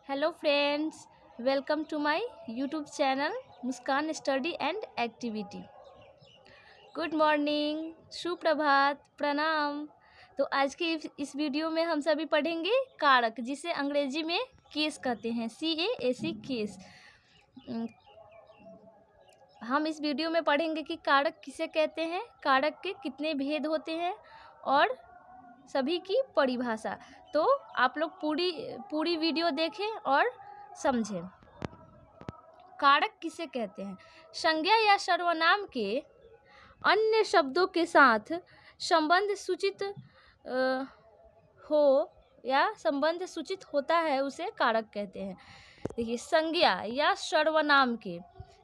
Hello friends, welcome to my YouTube channel Muskan study and activity. Good morning, सुप्रभात, प्रणाम। तो आज के इस वीडियो में हम सभी पढ़ेंगे कारक, जिसे अंग्रेजी में केस कहते हैं, CASE केस। हम इस वीडियो में पढ़ेंगे कि कारक किसे कहते हैं, कारक के कितने भेद होते हैं और सभी की परिभाषा। तो आप लोग पूरी वीडियो देखें और समझें। कारक किसे कहते हैं? संज्ञा या सर्वनाम के अन्य शब्दों के साथ संबंध सूचित हो या संबंध सूचित होता है, उसे कारक कहते हैं। देखिए, संज्ञा या सर्वनाम के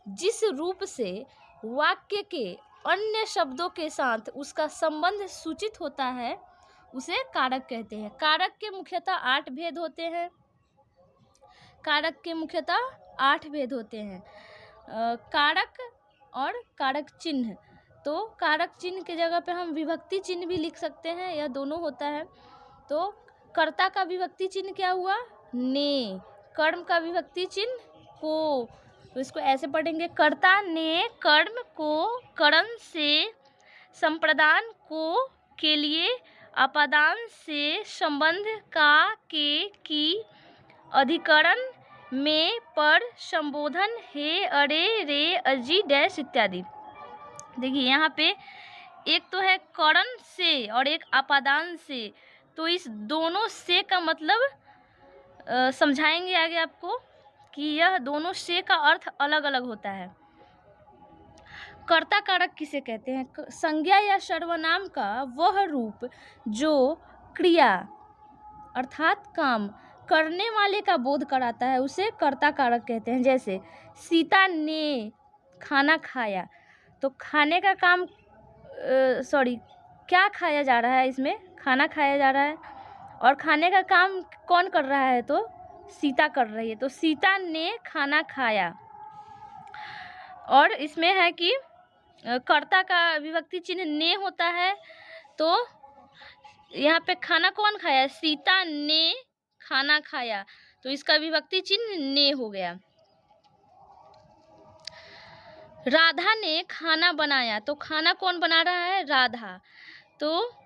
जिस रूप से वाक्य के अन्य शब्दों के साथ उसका संबंध सूचित होता है, उसे कारक कहते हैं। कारक के मुख्यतः 8 भेद होते हैं। कारक के मुख्यतः 8 भेद होते हैं। कारक और कारक चिन्ह। तो कारक चिन्ह के जगह पे हम विभक्ति चिन्ह भी लिख सकते हैं, यह दोनों होता है। तो कर्ता का विभक्ति चिन्ह क्या हुआ? ने। कर्म का विभक्ति चिन्ह को। तो इसको ऐसे पढ़ेंगे, कर्ता ने कर्म को करण से संप्रदान को के लिए अपादान से संबंध का के की अधिकरण में पर संबोधन हे अरे रे अजी डैश इत्यादि। देखिए, यहाँ पे एक तो है करण से और एक अपादान से। तो इस दोनों से का मतलब समझाएंगे आगे आपको कि यह दोनों से का अर्थ अलग अलग होता है। कर्ता कारक किसे कहते हैं? संज्ञा या सर्वनाम का वह रूप जो क्रिया अर्थात काम करने वाले का बोध कराता है, उसे कर्ता कारक कहते हैं। जैसे सीता ने खाना खाया, तो खाने का काम क्या खाया जा रहा है? इसमें खाना खाया जा रहा है और खाने का काम कौन कर रहा है? तो सीता कर रही है। तो सीता ने खाना खाया। और इसमें है कि कर्ता का विभक्ति चिन्ह ने होता है। तो यहाँ पे खाना कौन खाया? सीता ने खाना खाया। तो इसका विभक्ति चिन्ह ने हो गया। राधा ने खाना बनाया, तो खाना कौन बना रहा है? राधा। तो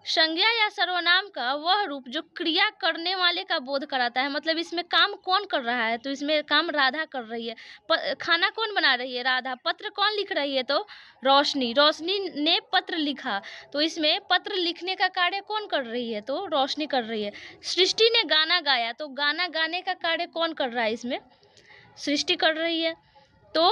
संज्ञा या सर्वनाम का वह रूप जो क्रिया करने वाले का बोध कराता है, मतलब इसमें काम कौन कर रहा है? तो इसमें काम राधा कर रही है। खाना कौन बना रही है? राधा। पत्र कौन लिख रही है? तो रोशनी। रोशनी ने पत्र लिखा। तो इसमें पत्र लिखने का कार्य कौन कर रही है? तो रोशनी कर रही है। सृष्टि ने गाना गाया, तो गाना गाने का कार्य कौन कर रहा है? इसमें सृष्टि कर रही है। तो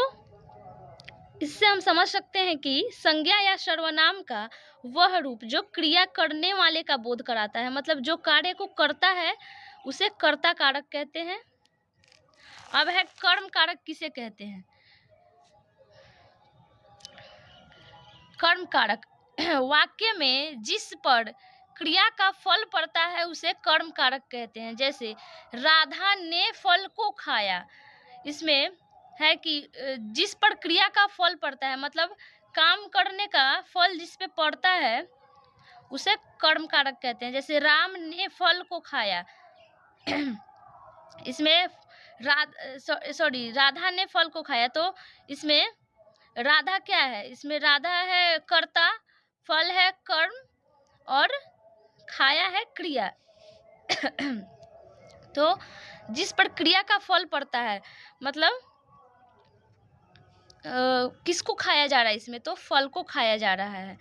इससे हम समझ सकते हैं कि संज्ञा या सर्वनाम का वह रूप जो क्रिया करने वाले का बोध कराता है, मतलब जो कार्य को करता है, उसे कर्ता कारक कहते हैं। अब है कर्म कारक किसे कहते हैं? कर्म कारक वाक्य में जिस पर क्रिया का फल पड़ता है, उसे कर्म कारक कहते हैं। जैसे राधा ने फल को खाया। इसमें है कि जिस पर क्रिया का फल पड़ता है, मतलब काम करने का फल जिस पे पड़ता है, उसे कर्म कारक कहते हैं। जैसे राम ने फल को खाया। इसमें राधा ने फल को खाया। तो इसमें राधा क्या है? इसमें राधा है कर्ता, फल है कर्म और खाया है क्रिया। तो जिस पर क्रिया का फल पड़ता है, मतलब किसको खाया जा रहा है? इसमें तो फल को खाया जा रहा है।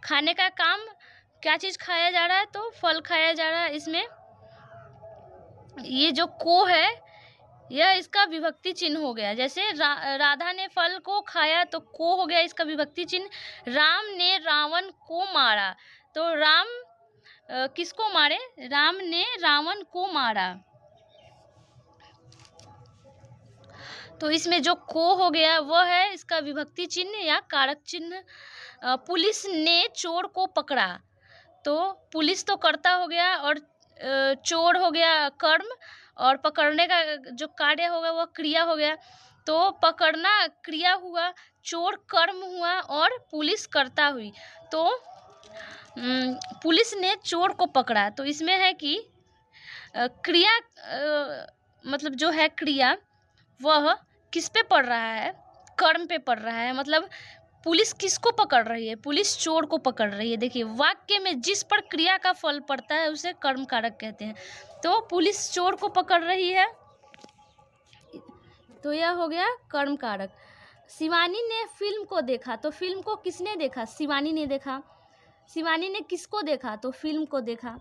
खाने का काम क्या चीज़ खाया जा रहा है? तो फल खाया जा रहा है। इसमें ये जो को है, यह इसका विभक्ति चिन्ह हो गया। जैसे राधा ने फल को खाया, तो को हो गया इसका विभक्ति चिन्ह। राम ने रावण को मारा, तो राम किसको मारे? राम ने रावण को मारा। तो इसमें जो को हो गया वह है इसका विभक्ति चिन्ह या कारक चिन्ह। पुलिस ने चोर को पकड़ा, तो पुलिस तो कर्ता हो गया और चोर हो गया कर्म, और पकड़ने का जो कार्य होगा वह क्रिया हो गया। तो पकड़ना क्रिया हुआ, चोर कर्म हुआ और पुलिस कर्ता हुई। तो पुलिस ने चोर को पकड़ा। तो इसमें है कि क्रिया मतलब जो है क्रिया वह किस पे पड़ रहा है, कर्म पे पड़ रहा है। मतलब पुलिस किसको पकड़ रही है, पुलिस चोर को पकड़ रही है। देखिए वाक्य में जिस पर क्रिया का फल पड़ता है उसे कर्म कारक कहते हैं। तो पुलिस चोर को पकड़ रही है, तो यह हो गया कर्म कारक। शिवानी ने फिल्म को देखा, तो फिल्म को किसने देखा, शिवानी ने देखा। शिवानी ने किसको देखा, तो फिल्म को देखा।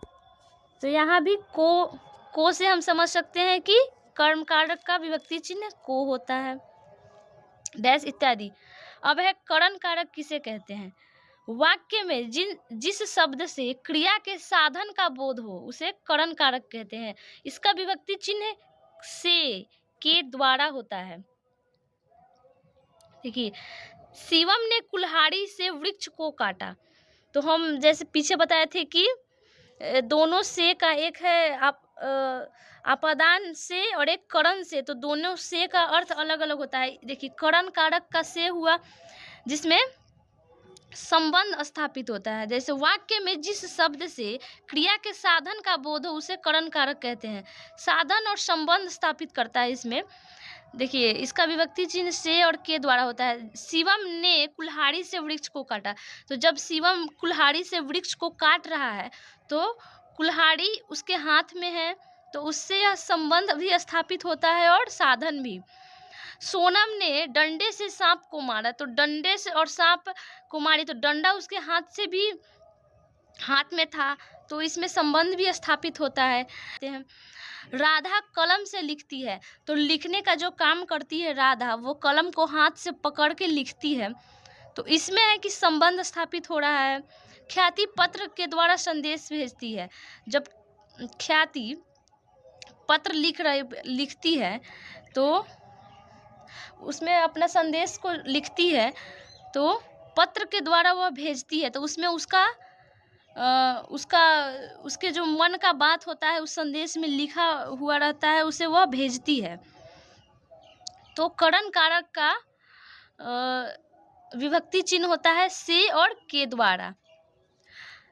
तो यहाँ भी को से हम समझ सकते हैं कि कर्म कारक का विभक्ति चिन्ह को होता है। डैश इत्यादि। अब है करण कारक किसे कहते हैं। वाक्य में जिस शब्द से क्रिया के साधन का बोध हो उसे करण कारक कहते हैं। इसका विभक्ति चिन्ह से के द्वारा होता है। देखिए शिवम ने कुल्हाड़ी से वृक्ष को काटा, तो हम जैसे पीछे बताए थे कि दोनों से का एक है आपादान से और एक करण से, तो दोनों से का अर्थ अलग अलग होता है। देखिए करण कारक का से हुआ जिसमें संबंध स्थापित होता है। जैसे वाक्य में जिस शब्द से क्रिया के साधन का बोध हो उसे करण कारक कहते हैं। साधन और संबंध स्थापित करता है इसमें। देखिए इसका विभक्ति चिन्ह से और के द्वारा होता है। शिवम ने कुल्हाड़ी से वृक्ष को काटा, तो जब शिवम कुल्हाड़ी से वृक्ष को काट रहा है तो कुल्हाड़ी उसके हाथ में है, तो उससे यह संबंध भी स्थापित होता है और साधन भी। सोनम ने डंडे से सांप को मारा, तो डंडे से और सांप को मारी, तो डंडा उसके हाथ से भी हाथ में था, तो इसमें संबंध भी स्थापित होता है। राधा कलम से लिखती है, तो लिखने का जो काम करती है राधा, वो कलम को हाथ से पकड़ के लिखती है, तो इसमें है कि संबंध स्थापित हो रहा है। ख्याति पत्र के द्वारा संदेश भेजती है, जब ख्याति पत्र लिखती है तो उसमें अपना संदेश को लिखती है, तो पत्र के द्वारा वह भेजती है, तो उसमें उसके जो मन का बात होता है उस संदेश में लिखा हुआ रहता है, उसे वह भेजती है। तो करण कारक का विभक्ति चिन्ह होता है से और के द्वारा।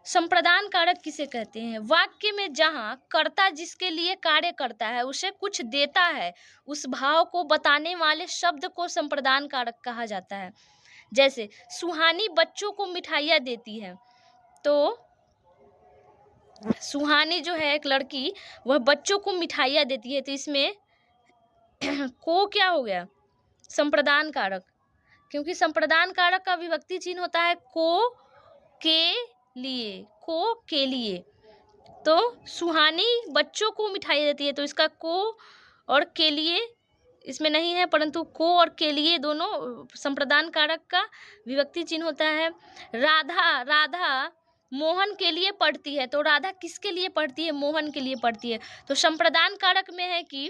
संप्रदान कारक किसे कहते हैं। वाक्य में जहाँ कर्ता जिसके लिए कार्य करता है उसे कुछ देता है, उस भाव को बताने वाले शब्द को संप्रदान कारक कहा जाता है। जैसे सुहानी बच्चों को मिठाइयाँ देती है, तो सुहानी जो है एक लड़की, वह बच्चों को मिठाइयाँ देती है, तो इसमें को क्या हो गया, संप्रदान कारक। क्योंकि संप्रदान कारक का विभक्ति चिन्ह होता है को के लिए। तो सुहानी बच्चों को मिठाई देती है, तो इसका को और के लिए इसमें नहीं है, परंतु को और के लिए दोनों संप्रदान कारक का विभक्ति चिन्ह होता है। राधा मोहन के लिए पढ़ती है, तो राधा किसके लिए पढ़ती है, मोहन के लिए पढ़ती है। तो संप्रदान कारक में है कि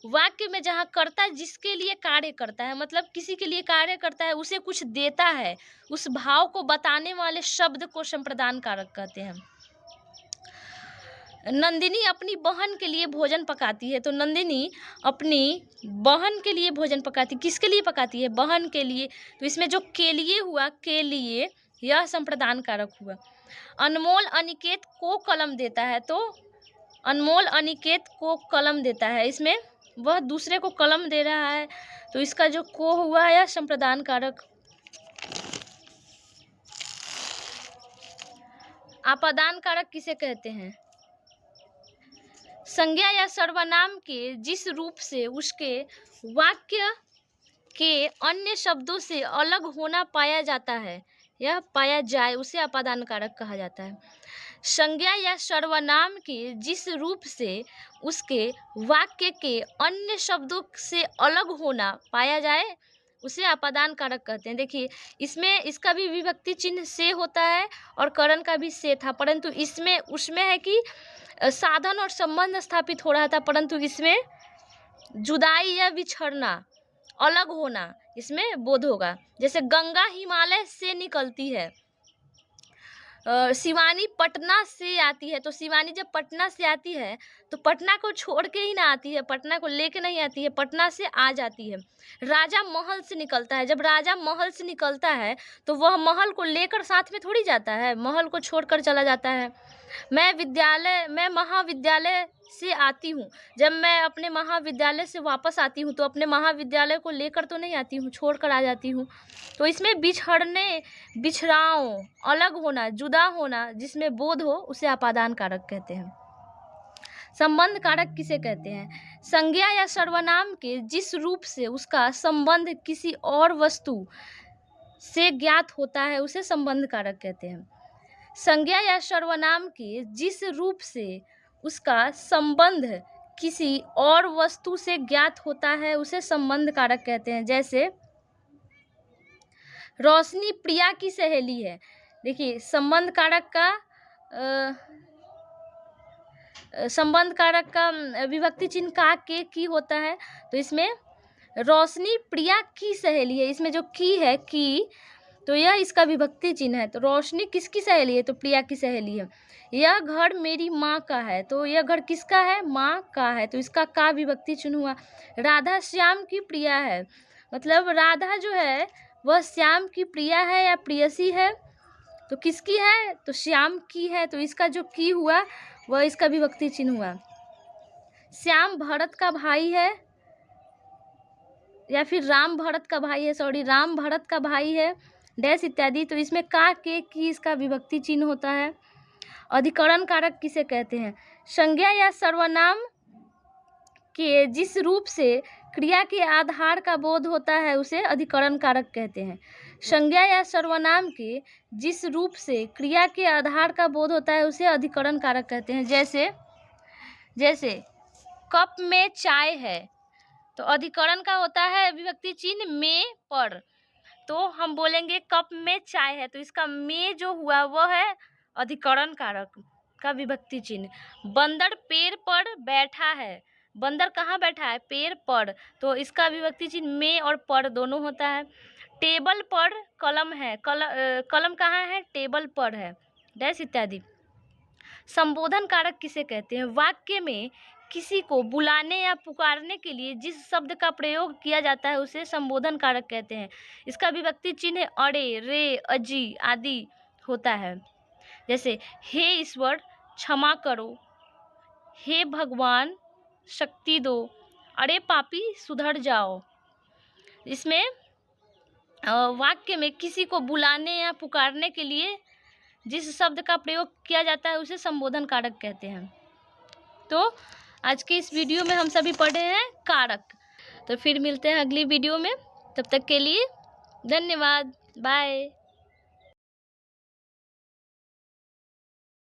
वाक्य में जहाँ कर्ता जिसके लिए कार्य करता है, मतलब किसी के लिए कार्य करता है, उसे कुछ देता है, उस भाव को बताने वाले शब्द को संप्रदान कारक कहते हैं। नंदिनी अपनी बहन के लिए भोजन पकाती है, तो नंदिनी अपनी बहन के लिए भोजन पकाती, किसके लिए पकाती है, बहन के लिए। तो इसमें जो के लिए हुआ, के लिए, यह संप्रदान कारक हुआ। अनमोल अनिकेत को कलम देता है, तो अनमोल अनिकेत को कलम देता है, इसमें वह दूसरे को कलम दे रहा है, तो इसका जो को हुआ है यह संप्रदान कारक। आपादान कारक किसे कहते हैं। संज्ञा या सर्वनाम के जिस रूप से उसके वाक्य के अन्य शब्दों से अलग होना पाया जाता है या पाया जाए, उसे आपादान कारक कहा जाता है। संज्ञा या सर्वनाम के जिस रूप से उसके वाक्य के अन्य शब्दों से अलग होना पाया जाए उसे आपादान कारक कहते हैं। देखिए इसमें इसका भी विभक्ति चिन्ह से होता है और करण का भी से था, परंतु इसमें उसमें है कि साधन और संबंध स्थापित हो रहा था, परंतु इसमें जुदाई या बिछड़ना, अलग होना इसमें बोध होगा। जैसे गंगा हिमालय से निकलती है, शिवानी पटना से आती है, तो शिवानी जब पटना से आती है तो पटना को छोड़ के ही ना आती है, पटना को लेके नहीं आती है, पटना से आ जाती है। राजा महल से निकलता है, जब राजा महल से निकलता है तो वह महल को लेकर साथ में थोड़ी जाता है, महल को छोड़कर चला जाता है। मैं महाविद्यालय से आती हूँ, जब मैं अपने महाविद्यालय से वापस आती हूँ तो अपने महाविद्यालय को लेकर तो नहीं आती हूँ, छोड़ कर आ जाती हूँ। तो इसमें बिछड़ने, बिछड़ाओ, अलग होना, जुदा होना जिसमें बोध हो उसे अपादान कारक कहते हैं। संबंध कारक किसे कहते हैं? संज्ञा या सर्वनाम के जिस रूप से उसका संबंध किसी और वस्तु से ज्ञात होता है उसे संबंध कारक कहते हैं। संज्ञा या सर्वनाम के जिस रूप से उसका संबंध किसी और वस्तु से ज्ञात होता है उसे संबंध कारक कहते हैं। जैसे रोशनी प्रिया की सहेली है। देखिए, संबंध कारक का विभक्ति चिन्ह का के की होता है, तो इसमें रोशनी प्रिया की सहेली है, इसमें जो की है की, तो यह इसका विभक्ति चिन्ह है। तो रोशनी किसकी सहेली है? तो प्रिया की सहेली है। यह घर मेरी माँ का है, तो यह घर किसका है? माँ का है, तो इसका का विभक्ति चिन्ह हुआ। राधा श्याम की प्रिया है, मतलब राधा जो है वह श्याम की प्रिया है या प्रियसी है, तो किसकी है? तो श्याम की है, तो इसका जो की हुआ वह इसका विभक्ति चिन्ह हुआ। श्याम भरत का भाई है, या फिर राम भरत का भाई है, राम भरत का भाई है, डैश इत्यादि, तो इसमें का के की इसका विभक्ति चिन्ह होता है। अधिकरण कारक किसे कहते हैं? संज्ञा या सर्वनाम के जिस रूप से क्रिया के आधार का बोध होता है उसे अधिकरण कारक कहते हैं। संज्ञा या सर्वनाम के जिस रूप से क्रिया के आधार का बोध होता है उसे अधिकरण कारक कहते हैं। जैसे कप में चाय है, तो अधिकरण का होता है विभक्ति चिन्ह में पर, तो हम बोलेंगे कप में चाय है, तो इसका में जो हुआ वह है अधिकरण कारक का विभक्ति चिन्ह। बंदर पेड़ पर बैठा है, बंदर कहाँ बैठा है? पेड़ पर, तो इसका विभक्ति चिन्ह में और पर दोनों होता है। टेबल पर कलम है, कलम कहाँ है? टेबल पर है, डैश इत्यादि। संबोधन कारक किसे कहते हैं? वाक्य में किसी को बुलाने या पुकारने के लिए जिस शब्द का प्रयोग किया जाता है उसे संबोधन कारक कहते हैं। इसका विभक्ति चिन्ह अरे, रे, अजी आदि होता है। जैसे हे ईश्वर क्षमा करो, हे भगवान शक्ति दो, अरे पापी सुधर जाओ। इसमें वाक्य में किसी को बुलाने या पुकारने के लिए जिस शब्द का प्रयोग किया जाता है उसे संबोधन कारक कहते हैं। तो आज के इस वीडियो में हम सभी पढ़े हैं कारक। तो फिर मिलते हैं अगली वीडियो में, तब तक के लिए धन्यवाद, बाय।